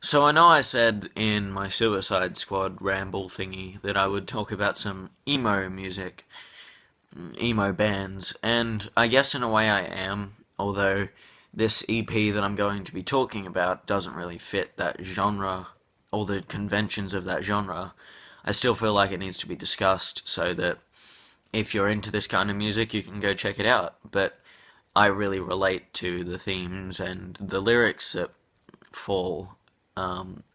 So I know I said in my Suicide Squad ramble thingy that I would talk about some emo music, emo bands, and I guess in a way I am, although this EP that I'm going to be talking about doesn't really fit that genre or the conventions of that genre. I still feel like it needs to be discussed so that if you're into this kind of music, you can go check it out. But I really relate to the themes and the lyrics that fall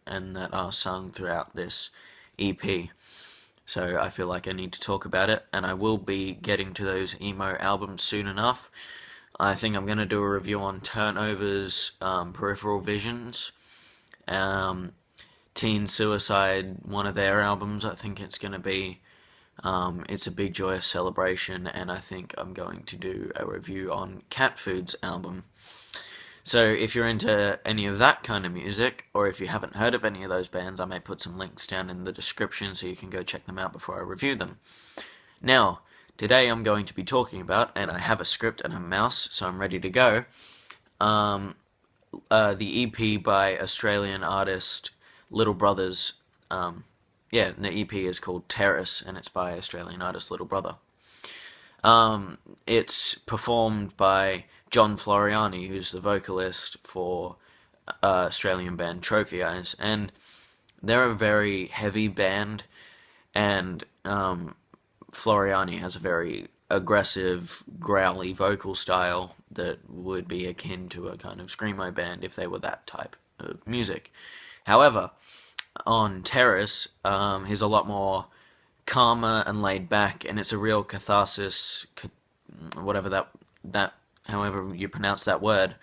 and that are sung throughout this EP. So I feel like I need to talk about it, and I will be getting to those emo albums soon enough. I think I'm going to do a review on Turnover's Peripheral Visions, um, Teen Suicide, one of their albums. I think it's going to be. It's a big joyous celebration, and I think I'm going to do a review on Cat Food's album. So if you're into any of that kind of music, or if you haven't heard of any of those bands, I may put some links down in the description so you can go check them out before I review them. Now, today I'm going to be talking about, and I have a script and a mouse, so I'm ready to go, um, the EP by Australian artist Little Brothers. The EP is called Terrace, and it's by Australian artist Little Brother. It's performed by John Floriani, who's the vocalist for Australian band Trophy Eyes, and they're a very heavy band, and Floriani has a very aggressive, growly vocal style that would be akin to a kind of screamo band if they were that type of music. However, on Terrace, he's a lot more calmer and laid back, and it's a real catharsis, whatever that however you pronounce that word,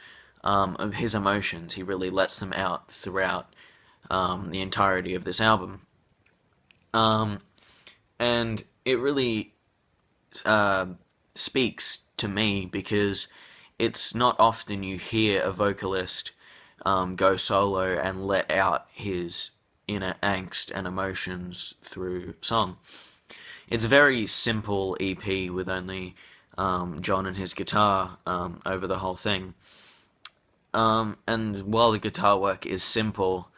of his emotions. He really lets them out throughout the entirety of this album, and it really speaks to me because it's not often you hear a vocalist go solo and let out his inner angst and emotions through song. It's a very simple EP with only John and his guitar over the whole thing. And while the guitar work is simple,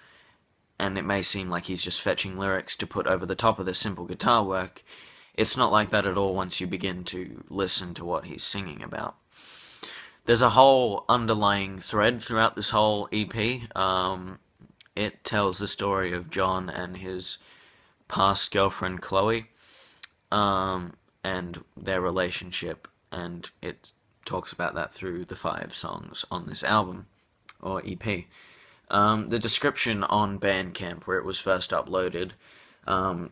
and it may seem like he's just fetching lyrics to put over the top of the simple guitar work, it's not like that at all once you begin to listen to what he's singing about. There's a whole underlying thread throughout this whole EP. It tells the story of John and his past girlfriend Chloe, and their relationship, and it talks about that through the 5 songs on this album, or EP. The description on Bandcamp, where it was first uploaded,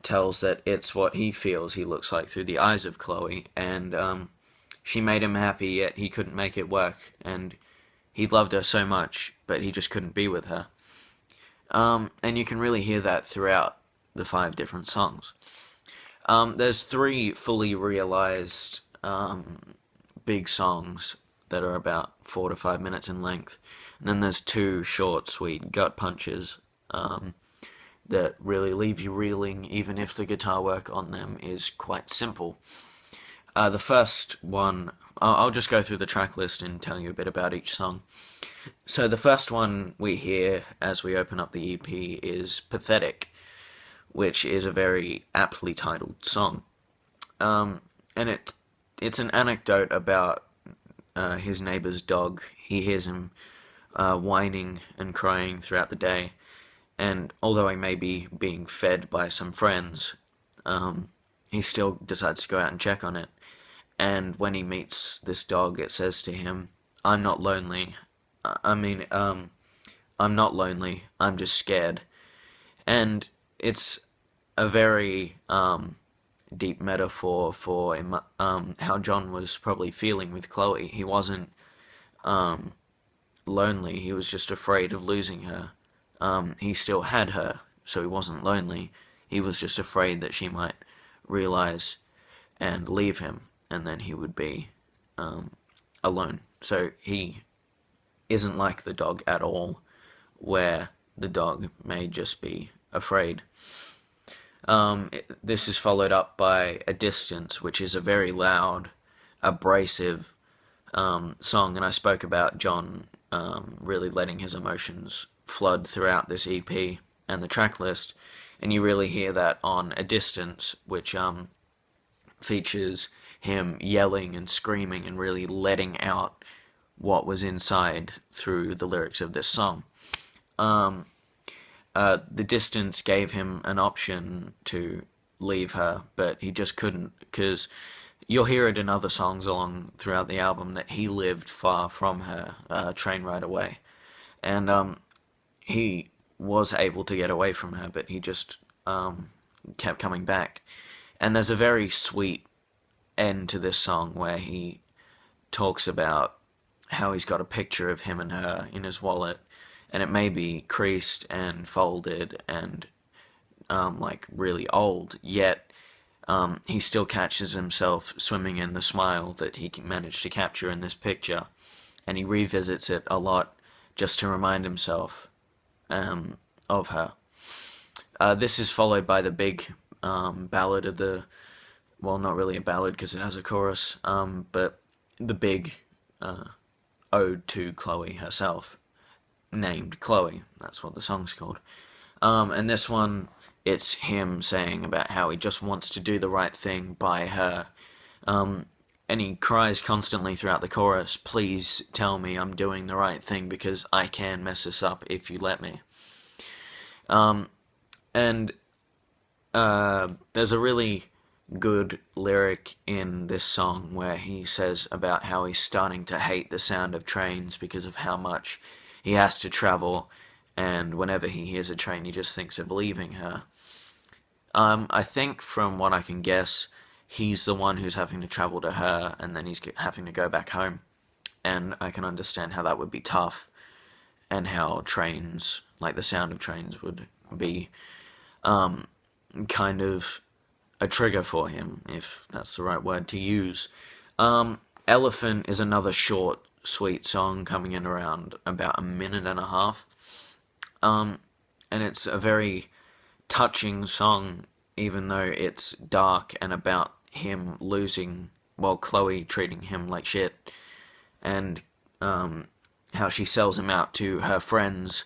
tells that it's what he feels he looks like through the eyes of Chloe, and she made him happy, yet he couldn't make it work, and he loved her so much, but he just couldn't be with her. And you can really hear that throughout the 5 different songs. There's 3 fully realized big songs that are about 4 to 5 minutes in length, and then there's 2 short, sweet gut punches that really leave you reeling, even if the guitar work on them is quite simple. The first one, I'll just go through the track list and tell you a bit about each song. So the first one we hear as we open up the EP is Pathetic, which is a very aptly titled song. And it's an anecdote about his neighbor's dog. He hears him whining and crying throughout the day, and although he may be being fed by some friends, he still decides to go out and check on it. And when he meets this dog, it says to him, "I'm not lonely. I'm not lonely. I'm just scared." And it's a very deep metaphor for how John was probably feeling with Chloe. He wasn't lonely. He was just afraid of losing her. He still had her, so he wasn't lonely. He was just afraid that she might realize and leave him, and then he would be alone. So he isn't like the dog at all, where the dog may just be afraid. This is followed up by A Distance, which is a very loud, abrasive song, and I spoke about John really letting his emotions flood throughout this EP and the track list, and you really hear that on A Distance, which features him yelling and screaming and really letting out what was inside through the lyrics of this song. Um, the Distance gave him an option to leave her, but he just couldn't, because you'll hear it in other songs along throughout the album that he lived far from her, Train Right Away. And he was able to get away from her, but he just kept coming back. And there's a very sweet end to this song where he talks about how he's got a picture of him and her in his wallet, and it may be creased and folded and like really old, yet he still catches himself swimming in the smile that he managed to capture in this picture, and he revisits it a lot just to remind himself of her. This is followed by the big ballad of the, well, not really a ballad because it has a chorus, but the big ode to Chloe herself, named Chloe. That's what the song's called. And this one, it's him saying about how he just wants to do the right thing by her. And he cries constantly throughout the chorus, "Please tell me I'm doing the right thing because I can mess this up if you let me." And there's a really good lyric in this song where he says about how he's starting to hate the sound of trains because of how much he has to travel, and whenever he hears a train he just thinks of leaving her. I think from what I can guess, he's the one who's having to travel to her and then he's having to go back home, and I can understand how that would be tough, and how trains, like the sound of trains, would be kind of a trigger for him, if that's the right word to use. Elephant is another short, sweet song coming in around about a minute and a half. And it's a very touching song, even though it's dark and about him losing, well, Chloe treating him like shit, and how she sells him out to her friends,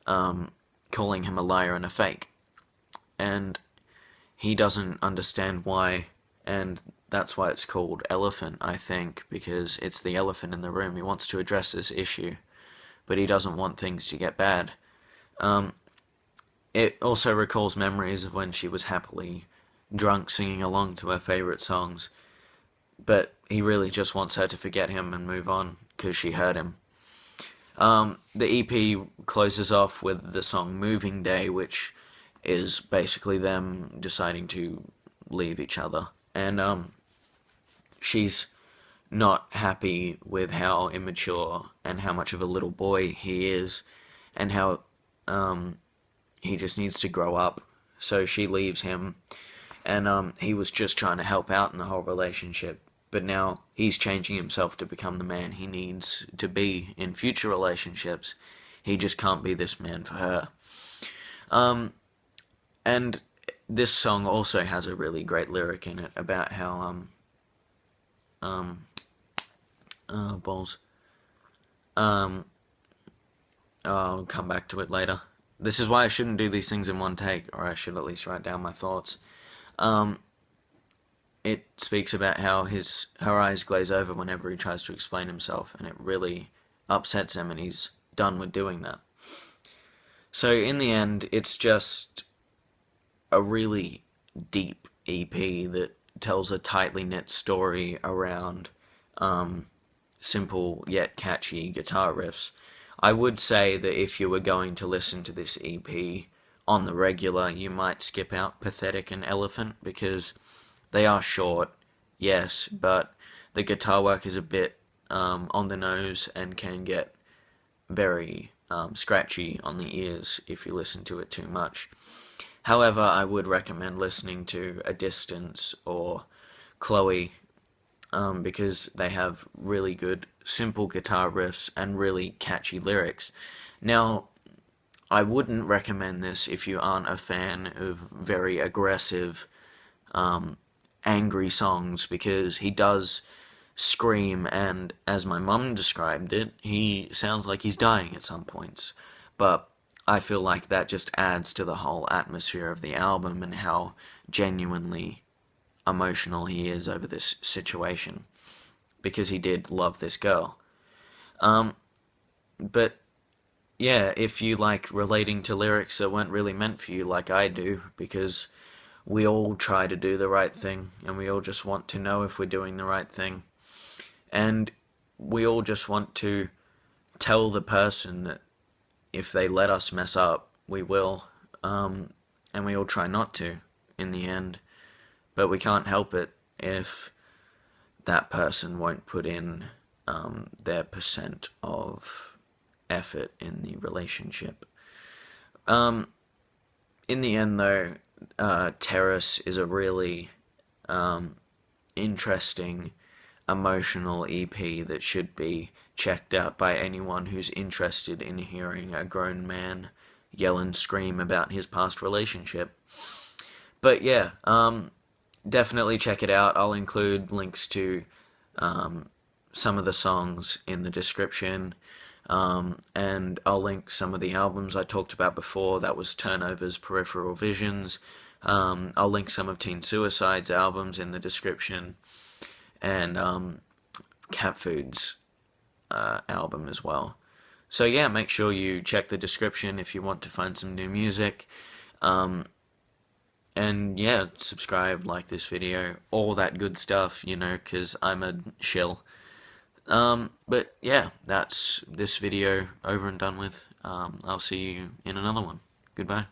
calling him a liar and a fake. And he doesn't understand why, and that's why it's called Elephant, I think, because it's the elephant in the room. He wants to address this issue, but he doesn't want things to get bad. It also recalls memories of when she was happily drunk singing along to her favourite songs, but he really just wants her to forget him and move on because she hurt him. The EP closes off with the song Moving Day, which is basically them deciding to leave each other. And she's not happy with how immature and how much of a little boy he is, and how he just needs to grow up. So she leaves him, and he was just trying to help out in the whole relationship. But now he's changing himself to become the man he needs to be in future relationships. He just can't be this man for her. And this song also has a really great lyric in it about how balls. I'll come back to it later. This is why I shouldn't do these things in one take, or I should at least write down my thoughts. It speaks about how her eyes glaze over whenever he tries to explain himself, and it really upsets him, and he's done with doing that. So in the end, it's just a really deep EP that tells a tightly knit story around simple yet catchy guitar riffs. I would say that if you were going to listen to this EP on the regular, you might skip out Pathetic and Elephant, because they are short, yes, but the guitar work is a bit on the nose and can get very scratchy on the ears if you listen to it too much. However, I would recommend listening to A Distance or Chloe, because they have really good simple guitar riffs and really catchy lyrics. Now, I wouldn't recommend this if you aren't a fan of very aggressive, angry songs, because he does scream, and as my mum described it, he sounds like he's dying at some points. But I feel like that just adds to the whole atmosphere of the album and how genuinely emotional he is over this situation because he did love this girl. Um, but yeah, if you like relating to lyrics that weren't really meant for you, like I do, because we all try to do the right thing and we all just want to know if we're doing the right thing. And we all just want to tell the person that if they let us mess up, we will. And we all try not to in the end. But we can't help it if that person won't put in their percent of effort in the relationship. Um, in the end, though, Terrace is a really interesting, emotional EP that should be checked out by anyone who's interested in hearing a grown man yell and scream about his past relationship. But yeah, definitely check it out. I'll include links to some of the songs in the description. And I'll link some of the albums I talked about before. That was Turnover's Peripheral Visions. I'll link some of Teen Suicide's albums in the description. And Cat Food's album as well. So yeah, make sure you check the description if you want to find some new music. And yeah, subscribe, like this video, all that good stuff, you know, because I'm a shill. But yeah, that's this video over and done with. I'll see you in another one. Goodbye.